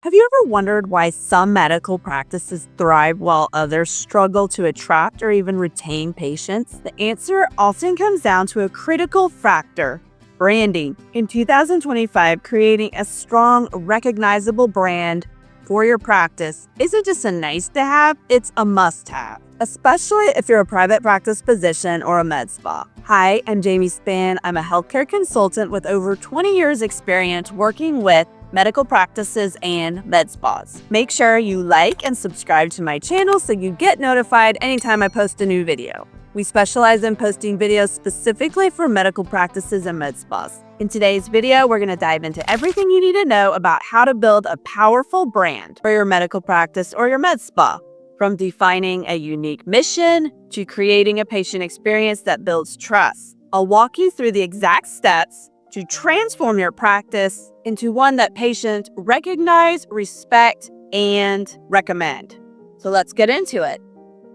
Have you ever wondered why some medical practices thrive while others struggle to attract or even retain patients? The answer often comes down to a critical factor: branding. In 2025, creating a strong, recognizable brand for your practice isn't just a nice to have, it's a must have, especially if you're a private practice physician or a med spa. Hi, I'm Jamie Spann. I'm a healthcare consultant with over 20 years experience working with medical practices and med spas. Make sure you like and subscribe to my channel so you get notified anytime I post a new video. We specialize in posting videos specifically for medical practices and med spas. In today's video, we're going to dive into everything you need to know about how to build a powerful brand for your medical practice or your med spa. From defining a unique mission to creating a patient experience that builds trust. I'll walk you through the exact steps to transform your practice into one that patients recognize, respect, and recommend. So let's get into it.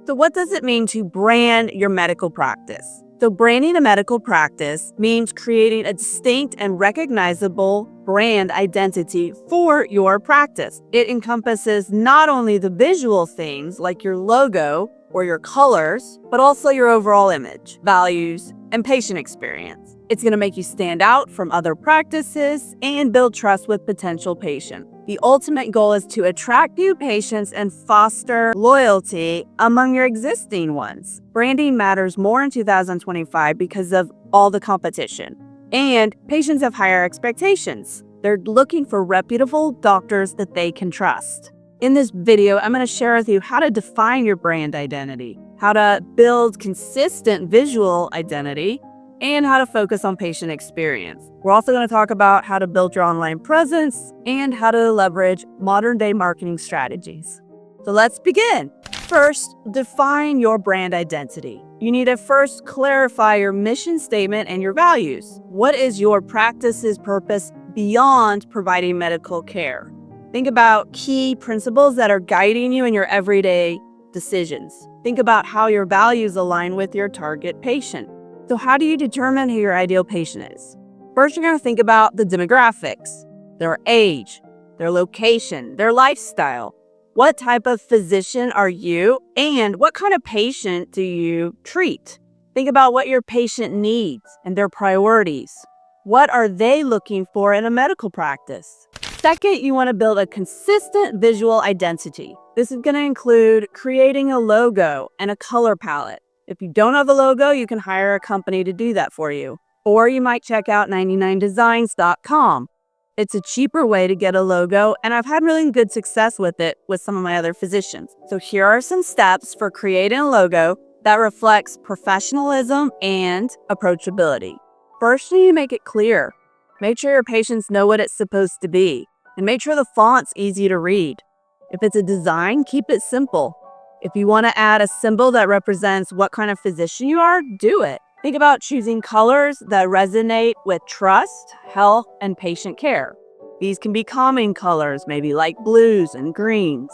So what does it mean to brand your medical practice? So branding a medical practice means creating a distinct and recognizable brand identity for your practice. It encompasses not only the visual things like your logo or your colors, but also your overall image, values, and patient experience. It's going to make you stand out from other practices and build trust with potential patients. The ultimate goal is to attract new patients and foster loyalty among your existing ones. Branding matters more in 2025 because of all the competition. And patients have higher expectations. They're looking for reputable doctors that they can trust. In this video, I'm going to share with you how to define your brand identity, how to build consistent visual identity, and how to focus on patient experience. We're also going to talk about how to build your online presence and how to leverage modern-day marketing strategies. So let's begin. First, define your brand identity. You need to first clarify your mission statement and your values. What is your practice's purpose beyond providing medical care? Think about key principles that are guiding you in your everyday decisions. Think about how your values align with your target patient. So how do you determine who your ideal patient is? First, you're going to think about the demographics, their age, their location, their lifestyle. What type of physician are you, and what kind of patient do you treat? Think about what your patient needs and their priorities. What are they looking for in a medical practice? Second, you want to build a consistent visual identity. This is going to include creating a logo and a color palette. If you don't have a logo, you can hire a company to do that for you. Or you might check out 99designs.com. It's a cheaper way to get a logo, and I've had really good success with it with some of my other physicians. So here are some steps for creating a logo that reflects professionalism and approachability. First, you need to make it clear. Make sure your patients know what it's supposed to be, and make sure the font's easy to read. If it's a design, keep it simple. If you want to add a symbol that represents what kind of physician you are, do it. Think about choosing colors that resonate with trust, health, and patient care. These can be calming colors, maybe like blues and greens.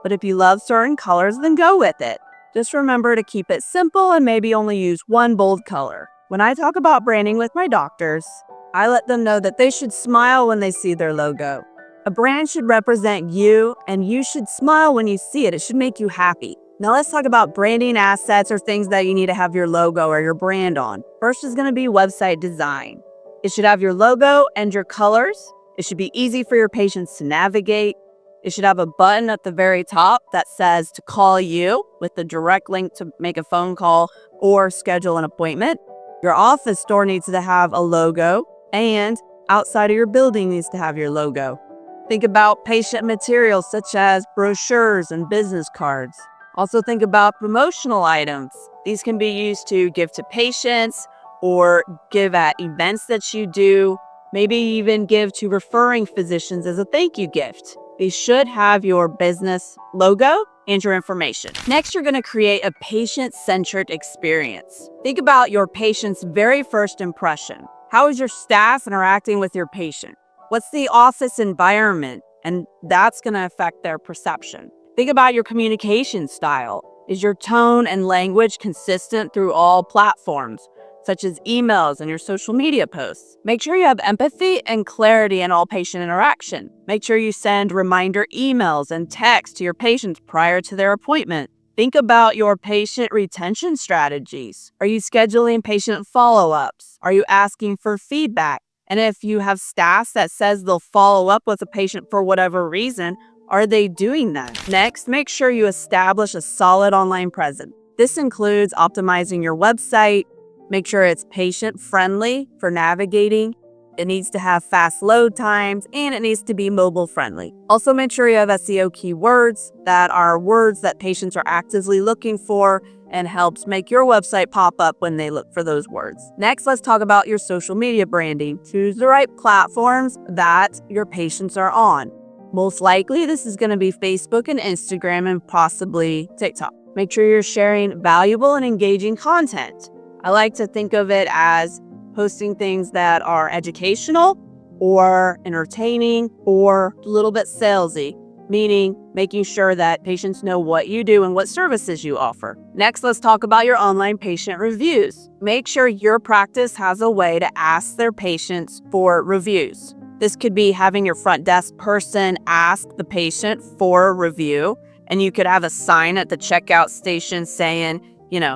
But if you love certain colors, then go with it. Just remember to keep it simple and maybe only use one bold color. When I talk about branding with my doctors, I let them know that they should smile when they see their logo. A brand should represent you, and you should smile when you see it. It should make you happy. Now let's talk about branding assets or things that you need to have your logo or your brand on. First is going to be website design. It should have your logo and your colors. It should be easy for your patients to navigate. It should have a button at the very top that says to call you with the direct link to make a phone call or schedule an appointment. Your office door needs to have a logo, and outside of your building needs to have your logo. Think about patient materials such as brochures and business cards. Also think about promotional items. These can be used to give to patients or give at events that you do, maybe even give to referring physicians as a thank you gift. These should have your business logo and your information. Next, you're going to create a patient-centered experience. Think about your patient's very first impression. How is your staff interacting with your patient? What's the office environment? And that's going to affect their perception. Think about your communication style. Is your tone and language consistent through all platforms, such as emails and your social media posts. Make sure you have empathy and clarity in all patient interaction. Make sure you send reminder emails and texts to your patients prior to their appointment. Think about your patient retention strategies. Are you scheduling patient follow-ups? Are you asking for feedback? And if you have staff that says they'll follow up with a patient for whatever reason, are they doing that? Next, make sure you establish a solid online presence. This includes optimizing your website. Make sure it's patient-friendly for navigating. It needs to have fast load times, and it needs to be mobile-friendly. Also, make sure you have SEO keywords that are words that patients are actively looking for and helps make your website pop up when they look for those words. Next, let's talk about your social media branding. Choose the right platforms that your patients are on. Most likely, this is going to be Facebook and Instagram and possibly TikTok. Make sure you're sharing valuable and engaging content. I like to think of it as posting things that are educational or entertaining or a little bit salesy, meaning making sure that patients know what you do and what services you offer. Next, let's talk about your online patient reviews. Make sure your practice has a way to ask their patients for reviews. This could be having your front desk person ask the patient for a review, and you could have a sign at the checkout station saying,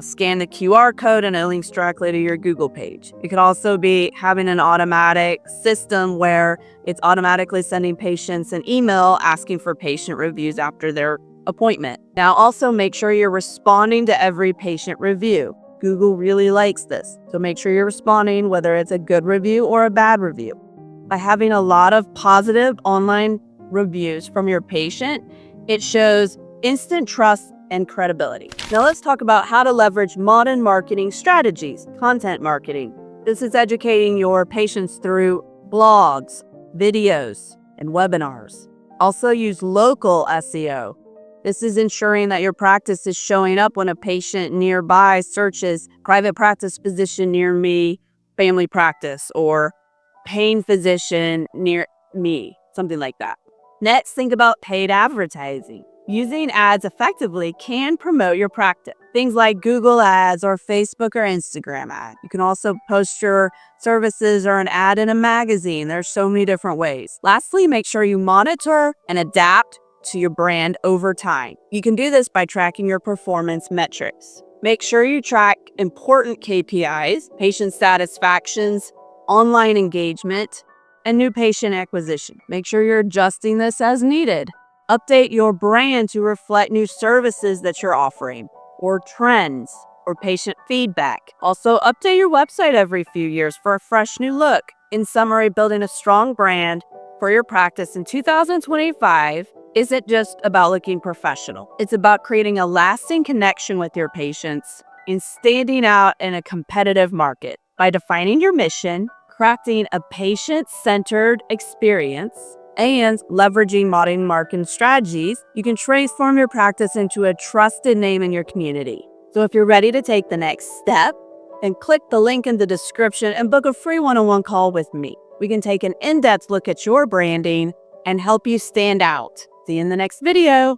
scan the QR code and it links directly to your Google page. It could also be having an automatic system where it's automatically sending patients an email asking for patient reviews after their appointment. Now, also make sure you're responding to every patient review. Google really likes this, so make sure you're responding whether it's a good review or a bad review. By having a lot of positive online reviews from your patient, it shows instant trust and credibility. Now let's talk about how to leverage modern marketing strategies, content marketing. This is educating your patients through blogs, videos, and webinars. Also use local SEO. This is ensuring that your practice is showing up when a patient nearby searches private practice physician near me, family practice, or pain physician near me, something like that. Next, think about paid advertising. Using ads effectively can promote your practice. Things like Google ads or Facebook or Instagram ads. You can also post your services or an ad in a magazine. There's so many different ways. Lastly, make sure you monitor and adapt to your brand over time. You can do this by tracking your performance metrics. Make sure you track important KPIs, patient satisfactions, online engagement, and new patient acquisition. Make sure you're adjusting this as needed. Update your brand to reflect new services that you're offering, or trends, or patient feedback. Also, update your website every few years for a fresh new look. In summary, building a strong brand for your practice in 2025 isn't just about looking professional. It's about creating a lasting connection with your patients and standing out in a competitive market. By defining your mission, crafting a patient-centered experience, and leveraging modern marketing strategies, you can transform your practice into a trusted name in your community. So if you're ready to take the next step, then click the link in the description and book a free one-on-one call with me. We can take an in-depth look at your branding and help you stand out. See you in the next video.